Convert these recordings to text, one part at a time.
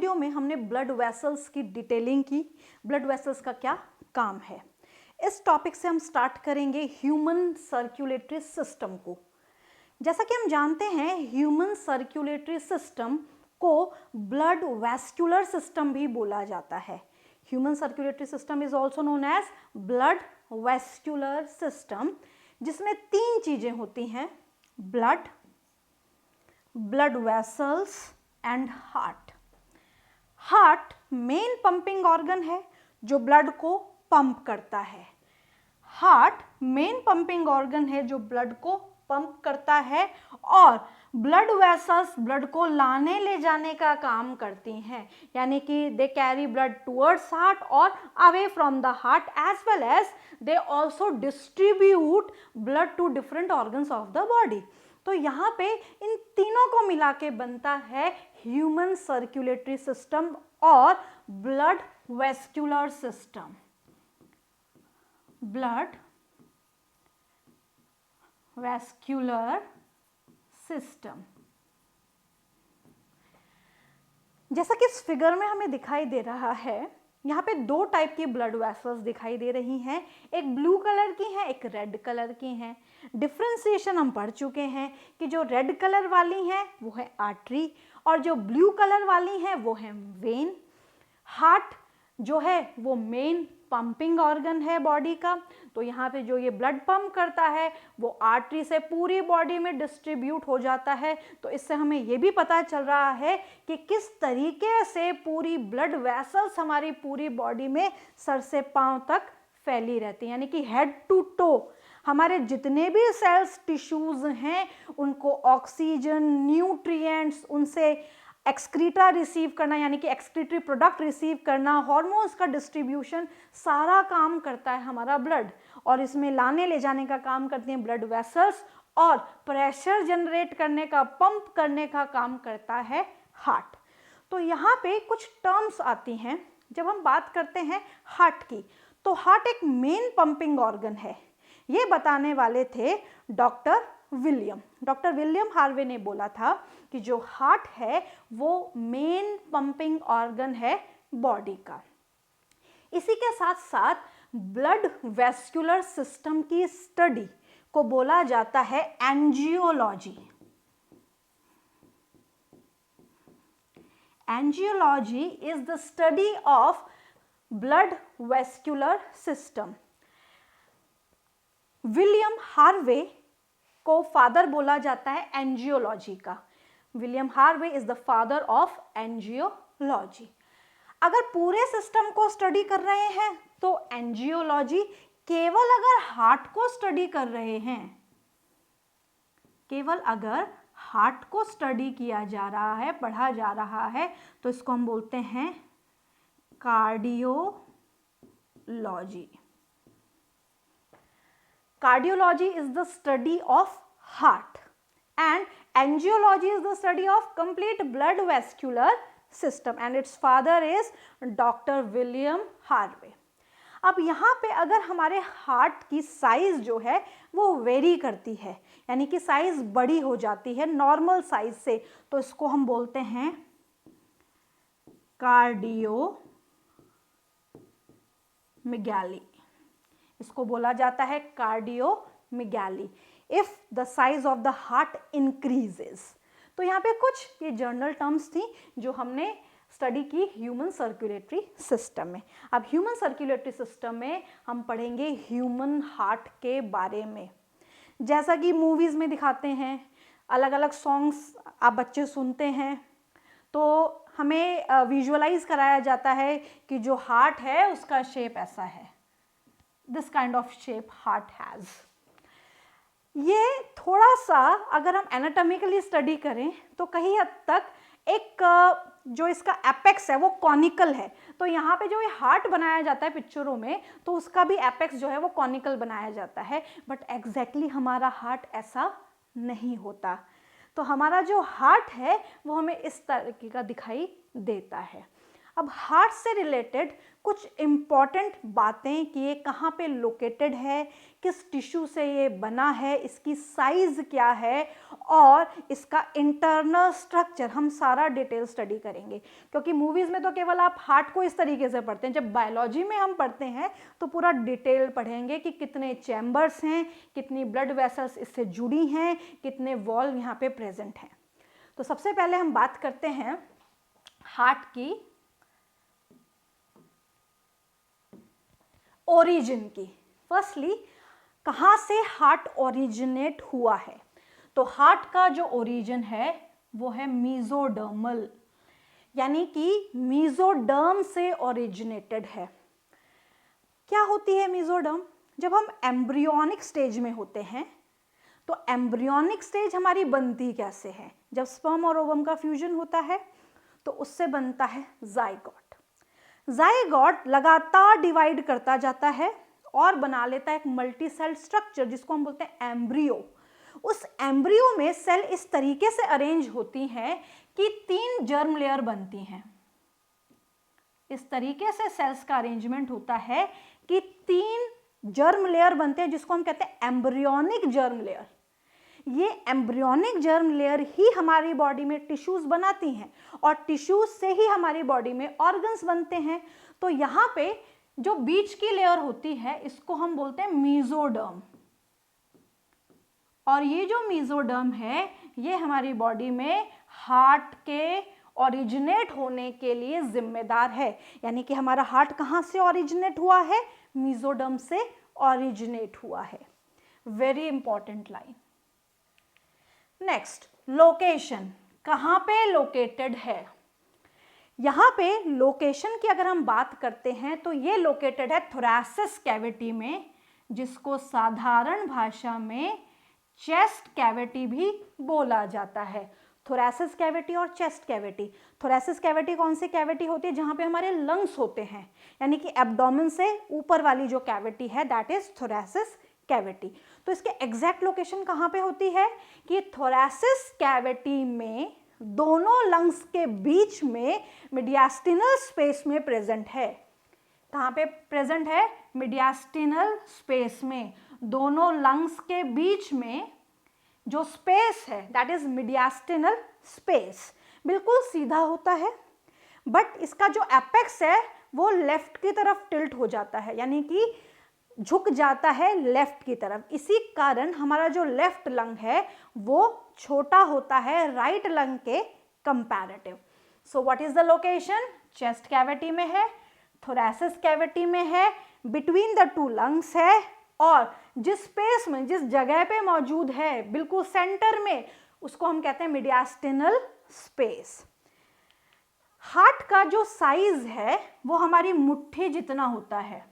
Video में हमने blood vessels की डिटेलिंग की, ब्लड वेसल्स का क्या काम है। इस टॉपिक से हम स्टार्ट करेंगे ह्यूमन सर्कुलेटरी सिस्टम को। जैसा कि हम जानते हैं ह्यूमन सर्कुलेटरी सिस्टम को ब्लड वैस्कुलर सिस्टम भी बोला जाता है। Human circulatory system is also known as blood vascular system, जिसमें 3 चीजें होती हैं, blood, blood vessels and heart. Heart main pumping organ है जो ब्लड को पंप करता है। हार्ट मेन पंपिंग ऑर्गन है जो ब्लड को पंप करता है, और ब्लड वेसल्स ब्लड को लाने ले जाने का काम करती हैं, यानी कि they carry blood towards heart और away from the heart, as well as they also distribute blood to different organs of the body. तो यहाँ पे इन तीनों को मिला के बनता है ह्यूमन सर्कुलेटरी सिस्टम और blood vascular system. Blood vascular system, जैसा कि इस फिगर में हमें दिखाई दे रहा है, यहाँ पे 2 टाइप की ब्लड वेसल्स दिखाई दे रही हैं, एक ब्लू कलर की हैं, एक रेड कलर की हैं। डिफ्रेंसिएशन हम पढ़ चुके हैं कि जो रेड कलर वाली हैं वो है आर्टरी और जो ब्लू कलर वाली हैं वो है वेन। हार्ट जो है वो मेन पंपिंग ऑर्गन है बॉडी का, तो यहाँ पे जो ये ब्लड पंप करता है वो आर्टरी से पूरी बॉडी में डिस्ट्रीब्यूट हो जाता है। तो इससे हमें ये भी पता चल रहा है कि किस तरीके से पूरी ब्लड वेसल्स हमारी पूरी बॉडी में सर से पांव तक फैली रहती है, यानी कि हेड टू टो हमारे जितने भी सेल्स टिश्यूज हैं उनको ऑक्सीजन, न्यूट्रिएंट्स, उनसे एक्सक्रीटा रिसीव करना, यानी कि एक्सक्रीटरी प्रोडक्ट रिसीव करना, हार्मोन्स का डिस्ट्रीब्यूशन, सारा काम करता है हमारा ब्लड, और इसमें लाने ले जाने का काम करते हैं ब्लड वेसल्स, और प्रेशर जनरेट करने का, पंप करने का काम करता है हार्ट। तो यहाँ पे कुछ टर्म्स आती हैं जब हम बात करते हैं हार्ट की। तो हार्ट एक मेन पंपिंग ऑर्गन है, ये बताने वाले थे डॉक्टर विलियम हार्वे ने बोला था कि जो हार्ट है वो मेन पंपिंग ऑर्गन है बॉडी का। इसी के साथ साथ ब्लड वैस्कुलर सिस्टम की स्टडी को बोला जाता है angiology. Angiology is the study of blood vascular system. William Harvey को फादर बोला जाता है एंजियोलॉजी का। William Harvey is the father of angiology. अगर पूरे सिस्टम को स्टडी कर रहे हैं तो एंजियोलॉजी, केवल अगर हार्ट को स्टडी कर रहे हैं, केवल अगर हार्ट को स्टडी किया जा रहा है, पढ़ा जा रहा है, तो इसको हम बोलते हैं cardiology. Cardiology is the study of heart and angiology is the study of complete blood vascular system and its father is Dr. William Harvey. अब यहाँ पे अगर हमारे हार्ट की साइज जो है वो वेरी करती है, यानी कि साइज बड़ी हो जाती है नॉर्मल साइज से, तो इसको हम बोलते हैं कार्डियोमेगाली। इसको बोला जाता है cardiomegaly. If the size of the heart increases. तो यहाँ पे कुछ ये जर्नल टर्म्स थी जो हमने स्टडी की ह्यूमन सर्कुलेटरी सिस्टम में। अब ह्यूमन सर्कुलेटरी सिस्टम में हम पढ़ेंगे ह्यूमन हार्ट के बारे में। जैसा कि मूवीज में दिखाते हैं, अलग अलग सॉन्ग्स आप बच्चे सुनते हैं, तो हमें विजुअलाइज कराया जाता है कि जो हार्ट है उसका शेप ऐसा है, this kind of shape heart has. ये थोड़ा सा अगर हम एनाटॉमिकली स्टडी करें तो कहीं हद तक एक जो इसका एपेक्स है वो कॉनिकल है। तो यहाँ पे जो ये हार्ट बनाया जाता है पिक्चरों में, तो उसका भी एपेक्स जो है वो कॉनिकल बनाया जाता है, बट एग्जैक्टली हमारा हार्ट ऐसा नहीं होता। तो हमारा जो हार्ट है वो हमें इस तरीके का दिखाई देता है। अब हार्ट से रिलेटेड कुछ इम्पॉर्टेंट बातें कि ये कहाँ पे लोकेटेड है, किस टिश्यू से ये बना है, इसकी साइज क्या है और इसका इंटरनल स्ट्रक्चर, हम सारा डिटेल स्टडी करेंगे। क्योंकि मूवीज़ में तो केवल आप हार्ट को इस तरीके से पढ़ते हैं, जब बायोलॉजी में हम पढ़ते हैं तो पूरा डिटेल पढ़ेंगे कि कितने चैम्बर्स हैं, कितनी ब्लड वेसल्स इससे जुड़ी हैं, कितने वॉल्व यहाँ पे प्रेजेंट हैं। तो सबसे पहले हम बात करते हैं हार्ट की ओरिजिन की। फर्स्टली, कहाँ से हार्ट ओरिजिनेट हुआ है? तो हार्ट का जो ओरिजिन है वो है मीजोडर्मल, यानी कि मीजोडर्म से ओरिजिनेटेड है। क्या होती है मीजोडर्म? जब हम एम्ब्रियोनिक स्टेज में होते हैं, तो एम्ब्रियोनिक स्टेज हमारी बनती कैसे है? जब स्पर्म और ओवम का फ्यूजन होता है तो उससे बनता है जाइगोट। जाइगोट लगातार डिवाइड करता जाता है और बना लेता है एक मल्टी सेल स्ट्रक्चर जिसको हम बोलते हैं एम्ब्रियो। उस एम्ब्रियो में सेल इस तरीके से अरेंज होती हैं कि 3 जर्म लेयर बनती हैं। इस तरीके से सेल्स का अरेंजमेंट होता है कि 3 जर्म लेयर बनते हैं जिसको हम कहते हैं एम्ब्रियोनिक जर्म लेयर। ये एम्ब्रियोनिक जर्म लेयर ही हमारी बॉडी में टिश्यूज बनाती हैं और टिश्यूज से ही हमारी बॉडी में ऑर्गन्स बनते हैं। तो यहाँ पे जो बीच की लेयर होती है इसको हम बोलते हैं मीजोडर्म, और ये जो मीजोडर्म है ये हमारी बॉडी में हार्ट के ओरिजिनेट होने के लिए जिम्मेदार है। यानी कि हमारा हार्ट कहाँ से ओरिजिनेट हुआ है? मीजोडर्म से ओरिजिनेट हुआ है। Very important line. Next, location, कहाँ पे लोकेटेड है? यहाँ पे लोकेशन की अगर हम बात करते हैं तो ये लोकेटेड है थोरैसिस कैविटी में, जिसको साधारण भाषा में चेस्ट कैविटी भी बोला जाता है। थोरैसिस कैविटी और चेस्ट कैविटी। थोरैसिस कैविटी कौन सी कैविटी होती है? जहाँ पे हमारे लंग्स होते हैं, यानी कि एब्डोमेन से ऊपर वाली जो कैविटी है दैट इज थोरैसिस कैविटी। तो इसके एग्जैक्ट लोकेशन कहाँ पे होती है कि थोरैसिस कैविटी में दोनों लंग्स के बीच में मीडियास्टिनल स्पेस में प्रेजेंट है। कहाँ पे प्रेजेंट है? मीडियास्टिनल स्पेस में। दोनों लंग्स के बीच में जो स्पेस है दैट इज मीडियास्टिनल स्पेस, बिल्कुल सीधा होता है, बट इसका जो एपेक्स है वो लेफ्ट की तरफ टिल्ट हो जाता है, यानी कि झुक जाता है लेफ्ट की तरफ। इसी कारण हमारा जो लेफ्ट लंग है वो छोटा होता है राइट लंग के comparative. So what is the location? Chest cavity में है, थोरैसिस कैविटी में है, बिटवीन द 2 लंग्स है, और जिस स्पेस में, जिस जगह पे मौजूद है बिल्कुल सेंटर में, उसको हम कहते हैं मीडियास्टिनल स्पेस। हार्ट का जो साइज है वो हमारी मुट्ठी जितना होता है।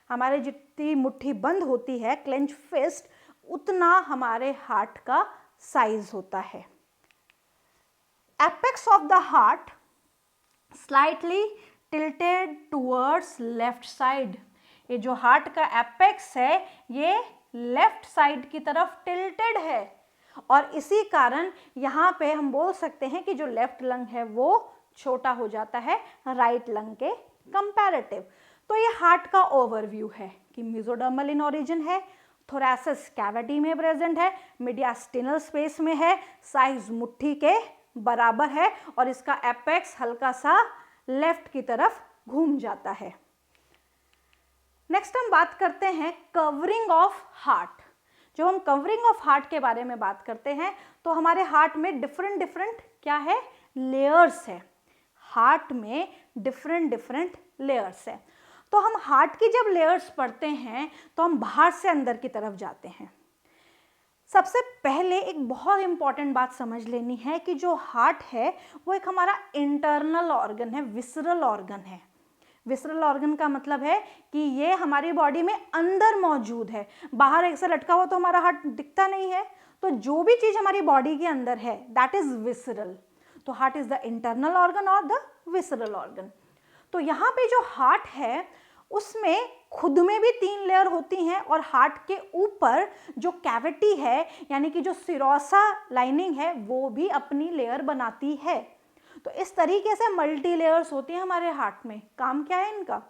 हमारे जितनी मुट्ठी बंद होती है, क्लेंच फिस्ट, उतना हमारे हार्ट का साइज होता है। Apex of the heart slightly tilted towards left side. ये जो हार्ट का एपेक्स है ये लेफ्ट साइड की तरफ टिल्टेड है, और इसी कारण यहाँ पे हम बोल सकते हैं कि जो लेफ्ट लंग है वो छोटा हो जाता है राइट लंग के कंपैरेटिव। तो ये हार्ट का ओवरव्यू है कि मीजोडर्मल इन ओरिजिन है, थोरैसिस कैविटी में प्रेजेंट है, मीडियास्टिनल स्पेस में है, साइज मुट्ठी के बराबर है, और इसका एपेक्स हल्का सा लेफ्ट की तरफ घूम जाता है। नेक्स्ट हम बात करते हैं कवरिंग ऑफ हार्ट। जब हम कवरिंग ऑफ हार्ट के बारे में बात करते हैं तो हमारे हार्ट में डिफरेंट क्या है? लेयर्स है। हार्ट में डिफरेंट लेयर्स है। तो हम हार्ट की जब लेयर्स पढ़ते हैं तो हम बाहर से अंदर की तरफ जाते हैं। सबसे पहले एक बहुत इंपॉर्टेंट बात समझ लेनी है कि जो हार्ट है वो एक हमारा इंटरनल ऑर्गन है, विसरल ऑर्गन है। विसरल ऑर्गन का मतलब है कि ये हमारी बॉडी में अंदर मौजूद है, बाहर ऐसा लटका हुआ तो हमारा हार्ट दिखता नहीं है। तो जो भी चीज हमारी बॉडी के अंदर है दैट इज विसरल। तो heart is the internal organ और द विसरल ऑर्गन। तो यहाँ पे जो हार्ट है उसमें खुद में भी 3 लेयर होती हैं, और हार्ट के ऊपर जो कैविटी है यानी कि जो सिरोसा लाइनिंग है वो भी अपनी लेयर बनाती है। तो इस तरीके से मल्टी लेयर्स होती हैं हमारे हार्ट में। काम क्या है इनका?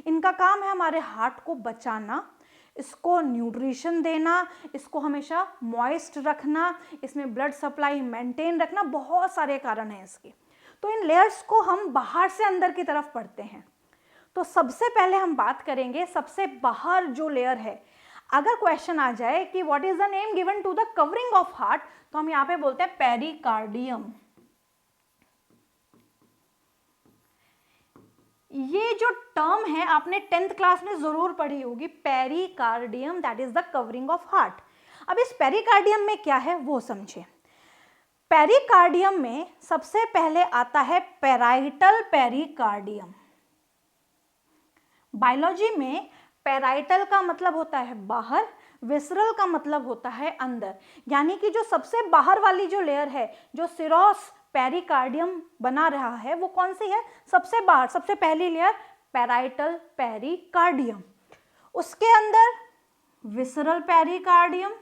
इनका काम है हमारे हार्ट को बचाना, इसको न्यूट्रिशन देना, इसको हमेशा मॉइस्ट रखना, इसमें ब्लड सप्लाई मेंटेन रखना, बहुत सारे कारण हैं इसके। तो इन लेयर्स को हम बाहर से अंदर की तरफ पढ़ते हैं। तो सबसे पहले हम बात करेंगे सबसे बाहर जो लेयर है। अगर क्वेश्चन आ जाए कि what is the name given to the covering of heart, तो हम यहाँ पे बोलते हैं पेरिकार्डियम। ये जो टर्म है आपने 10th क्लास में जरूर पढ़ी होगी, pericardium, that is the covering of heart. अब इस पेरिकार्डियम में क्या है वो समझे। पेरिकार्डियम में सबसे पहले आता है पेराइटल पेरिकार्डियम। बायोलॉजी में पेराइटल का मतलब होता है बाहर, विसरल का मतलब होता है अंदर। यानी कि जो सबसे बाहर वाली जो लेयर है, जो सिरोस पेरिकार्डियम बना रहा है, वो कौन सी है? सबसे बाहर, सबसे पहली लेयर पेराइटल पेरिकार्डियम। उसके अंदर विसरल पेरिकार्डियम,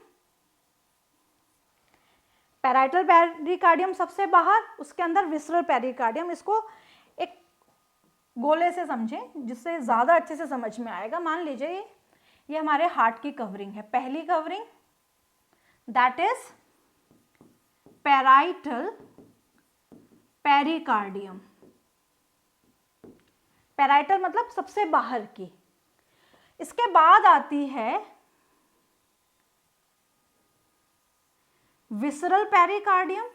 पेराइटल पेरिकार्डियम सबसे बाहर, उसके अंदर विसरल पेरिकार्डियम। इसको एक गोले से समझें जिससे ज्यादा अच्छे से समझ में आएगा। मान लीजिए ये हमारे हार्ट की कवरिंग है, पहली covering that is parietal pericardium. Parietal मतलब सबसे बाहर की। इसके बाद आती है visceral pericardium,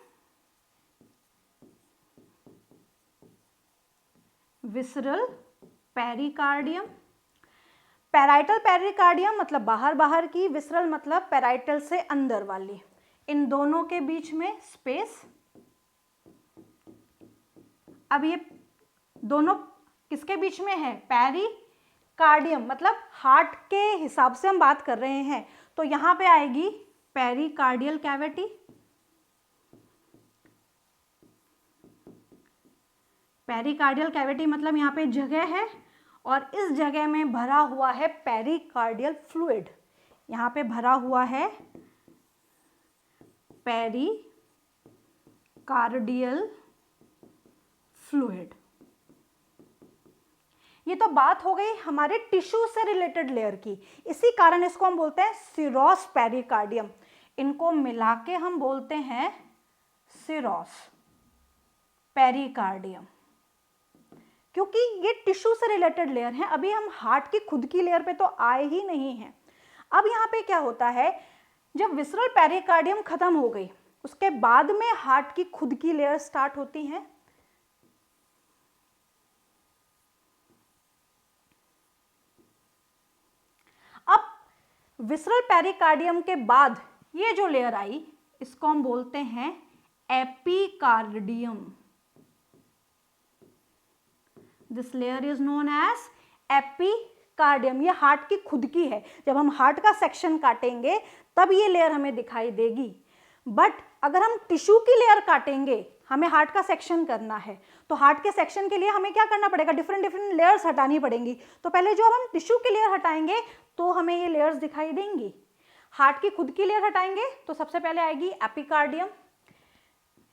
visceral pericardium. Parietal pericardium मतलब बाहर बाहर की, विसरल मतलब पेराइटल से अंदर वाली। इन दोनों के बीच में स्पेस। अब ये दोनों किसके बीच में है? पेरिकार्डियम मतलब हार्ट के हिसाब से हम बात कर रहे हैं, तो यहां पे आएगी पेरिकार्डियल कैविटी। पेरिकार्डियल कैविटी मतलब यहाँ पे जगह है और इस जगह में भरा हुआ है पेरिकार्डियल फ्लूइड। यहाँ पे भरा हुआ है पेरिकार्डियल फ्लूइड। ये तो बात हो गई हमारे टिश्यू से रिलेटेड लेयर की। इसी कारण इसको हम बोलते हैं सिरोस पेरिकार्डियम। इनको मिला के हम बोलते हैं सिरोस पेरिकार्डियम, क्योंकि ये टिश्यू से रिलेटेड लेयर है। अभी हम हार्ट की खुद की लेयर पे तो आए ही नहीं हैं। अब यहाँ पे क्या होता है, जब विसरल पेरिकार्डियम खत्म हो गई, उसके बाद में हार्ट की खुद की लेयर स्टार्ट होती हैं। अब विसरल पेरिकार्डियम के बाद ये जो लेयर आई, इसको हम बोलते हैं epicardium. This layer is known as epicardium. ये हार्ट की खुद की है। जब हम हार्ट का सेक्शन काटेंगे तब ये लेयर हमें दिखाई देगी। बट अगर हम टिश्यू की लेयर काटेंगे, हमें हार्ट का सेक्शन करना है, तो हार्ट के सेक्शन के लिए हमें क्या करना पड़ेगा? डिफरेंट डिफरेंट लेयर्स हटानी पड़ेंगी। तो पहले जो हम टिश्यू की लेयर हटाएंगे तो हमें ये लेयर्स दिखाई देंगी। हार्ट की खुद की लेयर हटाएंगे तो सबसे पहले आएगी एपिकार्डियम,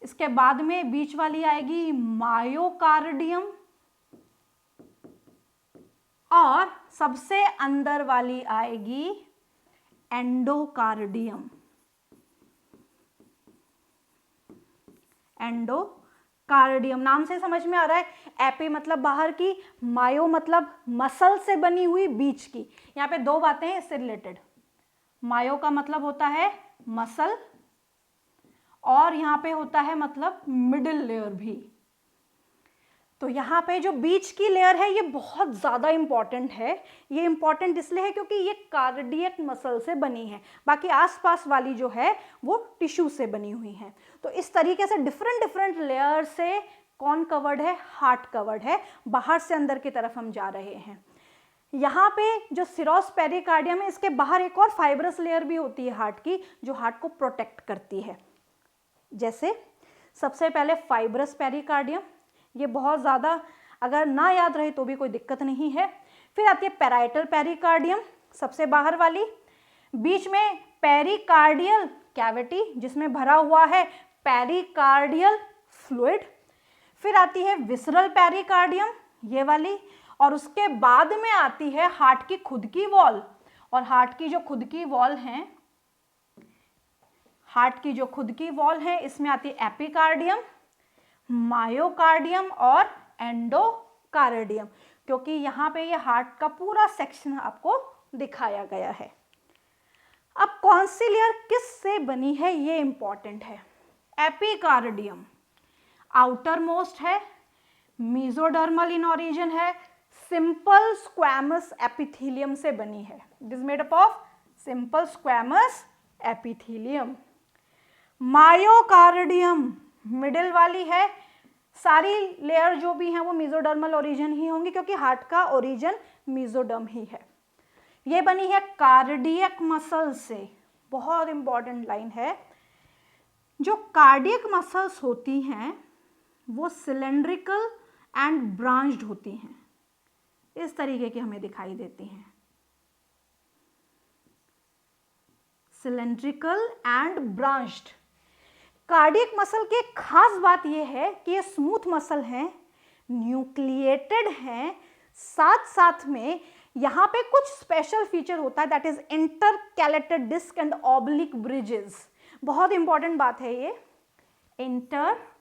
इसके बाद में बीच वाली आएगी मायोकार्डियम, और सबसे अंदर वाली आएगी एंडोकार्डियम। एंडोकार्डियम नाम से समझ में आ रहा है। एपी मतलब बाहर की, मायो मतलब मसल से बनी हुई बीच की। यहाँ पे दो बातें हैं इससे रिलेटेड। मायो का मतलब होता है मसल, और यहाँ पे होता है मतलब मिडिल लेयर भी। तो यहाँ पे जो बीच की लेयर है ये बहुत ज़्यादा इंपॉर्टेंट है। ये इंपॉर्टेंट इसलिए है क्योंकि ये कार्डियक मसल से बनी है, बाकी आसपास वाली जो है वो टिश्यू से बनी हुई है। तो इस तरीके से डिफरेंट डिफरेंट लेयर से कौन कवर्ड है? हार्ट कवर्ड है। बाहर से अंदर की तरफ हम जा रहे हैं। यहाँ पे जो सिरोस पेरिकार्डियम है, इसके बाहर एक और फाइब्रस लेयर भी होती है हार्ट की, जो हार्ट को प्रोटेक्ट करती है। जैसे सबसे पहले फाइब्रस पेरिकार्डियम, ये बहुत ज़्यादा अगर ना याद रहे तो भी कोई दिक्कत नहीं है। फिर आती है पेराइटल पेरिकार्डियम, सबसे बाहर वाली, बीच में पेरिकार्डियल कैविटी जिसमें भरा हुआ है पेरिकार्डियल फ्लूइड। फिर आती है विसरल पेरिकार्डियम, ये वाली, और उसके बाद में आती है हार्ट की खुद की वॉल। और हार्ट की जो खुद की वॉल है, हार्ट की जो खुद की वॉल है, इसमें आती है एपिकार्डियम, मायोकार्डियम और एंडोकार्डियम, क्योंकि यहाँ पे ये हार्ट का पूरा सेक्शन आपको दिखाया गया है। अब कौन सी लेयर किस से बनी है ये इंपॉर्टेंट है। एपिकार्डियम आउटर मोस्ट है, मेसोडर्मल इन ओरिजिन है, सिंपल स्क्वैमस एपिथेलियम से बनी है। It is made up of simple squamous epithelium. Myocardium middle वाली है, सारी लेयर जो भी हैं वो मेसोडर्मल ओरिजिन ही होंगी, क्योंकि हार्ट का ओरिजिन मेसोडर्म ही है। ये बनी है कार्डियक मसल से। बहुत इंपॉर्टेंट लाइन है, जो कार्डियक मसल्स होती हैं वो सिलेंड्रिकल एंड ब्रांच्ड होती हैं, इस तरीके की हमें दिखाई देती हैं, cylindrical and branched. Cardiac muscle की एक खास बात यह है कि ये स्मूथ मसल हैं, न्यूक्लिएटेड हैं, साथ साथ में यहाँ पे कुछ स्पेशल फीचर होता है, that is intercalated disc and oblique bridges. बहुत इंपॉर्टेंट बात है ये, intercalated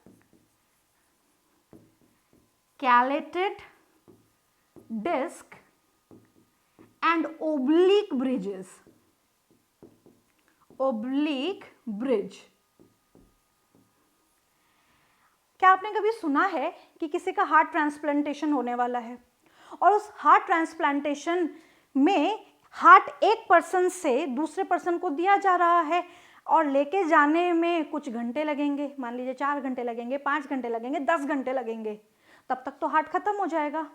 disc and oblique bridges, oblique bridge. क्या आपने कभी सुना है कि किसी का हार्ट ट्रांसप्लांटेशन होने वाला है और उस हार्ट ट्रांसप्लांटेशन में हार्ट एक पर्सन से दूसरे पर्सन को दिया जा रहा है और लेके जाने में कुछ घंटे लगेंगे, मान लीजिए 4 घंटे लगेंगे, 5 घंटे लगेंगे, 10 घंटे लगेंगे, तब तक तो हार्ट खत्म हो जाएगा।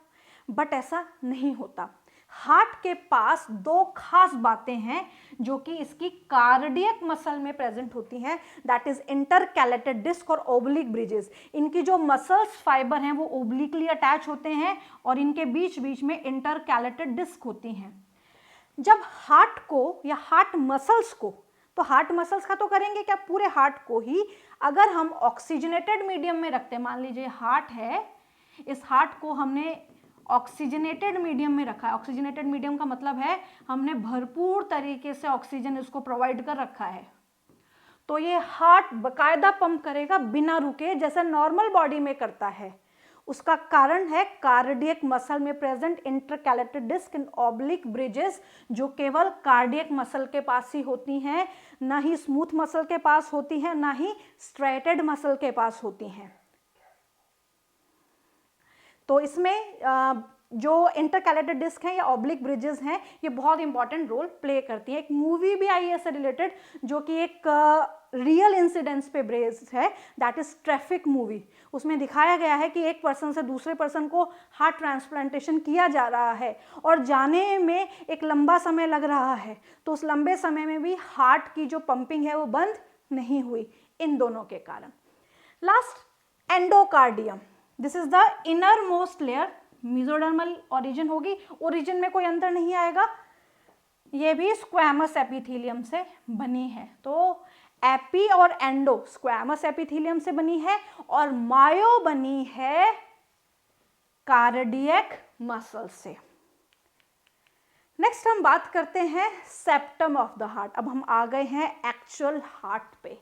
बट ऐसा नहीं होता। हार्ट के पास 2 खास बातें हैं जो कि इसकी कार्डियक मसल में प्रेजेंट होती हैं, दैट इज इंटरकैलेटेड डिस्क और ओब्लिक ब्रिजेस। इनकी जो मसल्स फाइबर हैं वो ओब्लिकली अटैच होते हैं और इनके बीच बीच में इंटरकैलेटेड डिस्क होती हैं। जब हार्ट को या हार्ट मसल्स को, तो हार्ट मसल्स का तो करेंगे क्या, पूरे हार्ट को ही अगर हम ऑक्सीजनेटेड मीडियम में रखते हैं, मान लीजिए हार्ट है, इस हार्ट को हमने ऑक्सीजनेटेड मीडियम में रखा है। ऑक्सीजनेटेड मीडियम का मतलब है हमने भरपूर तरीके से ऑक्सीजन इसको प्रोवाइड कर रखा है, तो ये हार्ट बकायदा पंप करेगा बिना रुके, जैसे नॉर्मल बॉडी में करता है। उसका कारण है कार्डियक मसल में present intercalated disc and oblique bridges, जो केवल कार्डियक मसल के पास ही होती हैं, ना ही स्मूथ मसल के पास होती हैं, ना ही स्ट्रेटेड मसल के पास होती हैं। तो इसमें जो इंटरकैलेटेड डिस्क हैं या ऑब्लिक ब्रिजेस हैं, ये बहुत इंपॉर्टेंट रोल प्ले करती है। एक मूवी भी आई है इससे रिलेटेड, जो कि एक रियल इंसिडेंट्स पे बेस्ड है, दैट इज ट्रैफिक मूवी। उसमें दिखाया गया है कि एक पर्सन से दूसरे पर्सन को हार्ट ट्रांसप्लांटेशन किया जा रहा है और जाने में एक लंबा समय लग रहा है, तो उस लंबे समय में भी हार्ट की जो पंपिंग है वो बंद नहीं हुई, इन दोनों के कारण। Last endocardium, this is the inner most layer, mesodermal origin होगी, ओरिजिन में कोई अंतर नहीं आएगा, ये भी स्क्वैमस एपिथेलियम से बनी है। तो एपी और एंडो स्क्वैमस एपिथेलियम से बनी है और मायो बनी है कार्डियक मसल से। नेक्स्ट हम बात करते हैं सेप्टम ऑफ द हार्ट। अब हम आ गए हैं एक्चुअल हार्ट पे।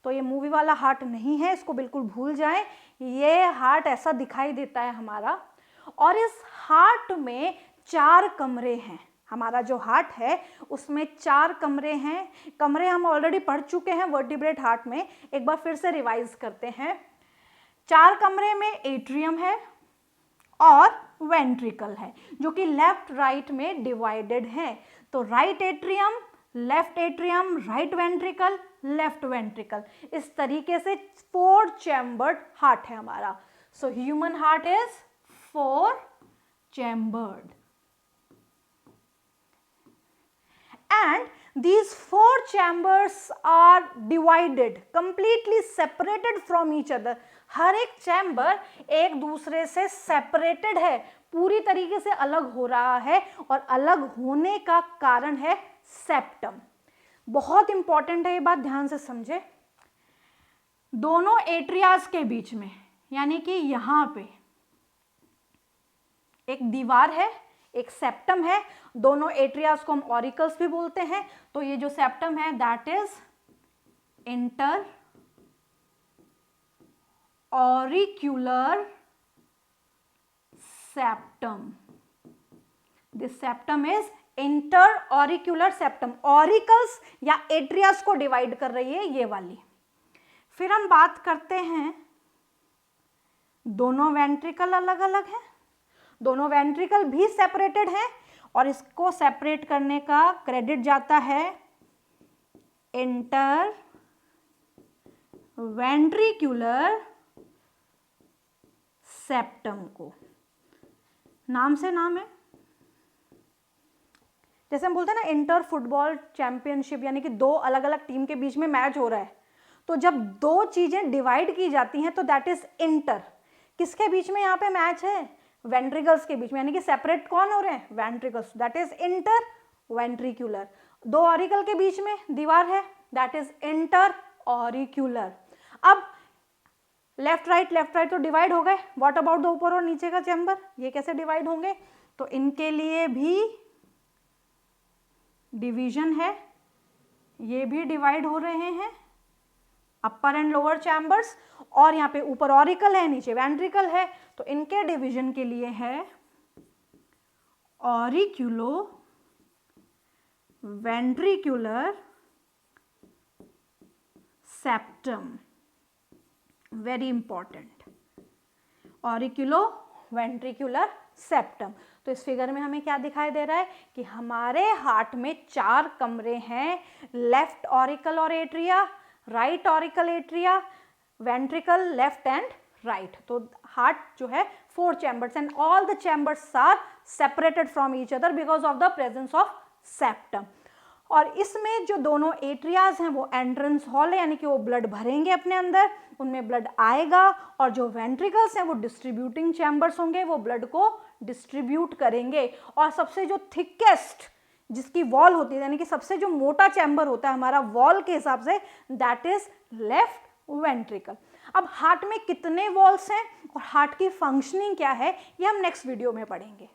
तो ये मूवी वाला हार्ट नहीं है, इसको बिल्कुल भूल जाएं। ये हार्ट ऐसा दिखाई देता है हमारा, और इस हार्ट में 4 कमरे हैं। हमारा जो हार्ट है उसमें 4 कमरे हैं। कमरे हम ऑलरेडी पढ़ चुके हैं वर्टिब्रेट हार्ट में, एक बार फिर से रिवाइज करते हैं। 4 कमरे में एट्रियम है और वेंट्रिकल है, जो कि लेफ्ट राइट में डिवाइडेड है। तो right atrium, left atrium, right ventricle, left ventricle, इस तरीके से 4 चैम्बर्ड हार्ट है हमारा। So human heart is 4 chambered, and these 4 chambers are divided, completely separated from each other. हर एक चैम्बर एक दूसरे से सेपरेटेड है, पूरी तरीके से अलग हो रहा है, और अलग होने का कारण है सेप्टम। बहुत इंपॉर्टेंट है ये बात, ध्यान से समझे। दोनों एट्रियाज के बीच में, यानी कि यहाँ पे एक दीवार है, एक सेप्टम है, दोनों एट्रियाज को हम ऑरिकल्स भी बोलते हैं। तो ये जो सेप्टम है that is inter auricular septum. This septum is inter auricular septum. Auricles या एट्रियाज को डिवाइड कर रही है ये वाली। फिर हम बात करते हैं, दोनों वेंट्रिकल अलग अलग हैं, दोनों वेंट्रिकल भी सेपरेटेड हैं और इसको सेपरेट करने का क्रेडिट जाता है इंटर वेंट्रिक्यूलर सेप्टम को। नाम से नाम है, जैसे हम बोलते हैं ना इंटर फुटबॉल चैंपियनशिप, यानी कि दो अलग अलग टीम के बीच में मैच हो रहा है, तो जब दो चीजें डिवाइड की जाती हैं तो दैट इज इंटर। किसके बीच में यहाँ पे मैच है? वेंट्रिकल्स के बीच में, यानी कि सेपरेट कौन हो रहे हैं? Ventricles, that is inter ventricular. दो ऑरिकल के बीच में दीवार है, दैट इज इंटर ऑरिक्यूलर। अब लेफ्ट राइट तो डिवाइड हो गए, व्हाट अबाउट द ऊपर और नीचे का चैम्बर, ये कैसे डिवाइड होंगे? तो इनके लिए भी डिवीजन है, ये भी डिवाइड हो रहे हैं, अपर एंड लोअर चैम्बर्स। और यहाँ पे ऊपर ऑरिकल है, नीचे वेंट्रिकल है, तो इनके डिवीजन के लिए है auriculo ventricular septum. Very important, auriculo ventricular septum. तो इस फिगर में हमें क्या दिखाई दे रहा है कि हमारे हार्ट में 4 कमरे हैं, लेफ्ट ऑरिकल और atria, right auricle atria, ventricle, left and right. तो हार्ट जो है 4 chambers and all the chambers are separated from each other because of the presence of septum. और इसमें जो दोनों एट्रियाज हैं वो एंट्रेंस हॉल है, यानी कि वो ब्लड भरेंगे अपने अंदर, उनमें ब्लड आएगा, और जो वेंट्रिकल्स हैं वो डिस्ट्रीब्यूटिंग चैम्बर्स होंगे, वो ब्लड को डिस्ट्रीब्यूट करेंगे। और सबसे जो थिकेस्ट जिसकी वॉल होती है, यानी कि सबसे जो मोटा चैम्बर होता है हमारा वॉल के हिसाब से, दैट इज लेफ्ट वेंट्रिकल। अब हार्ट में कितने वॉल्स हैं और हार्ट की फंक्शनिंग क्या है, ये हम नेक्स्ट वीडियो में पढ़ेंगे।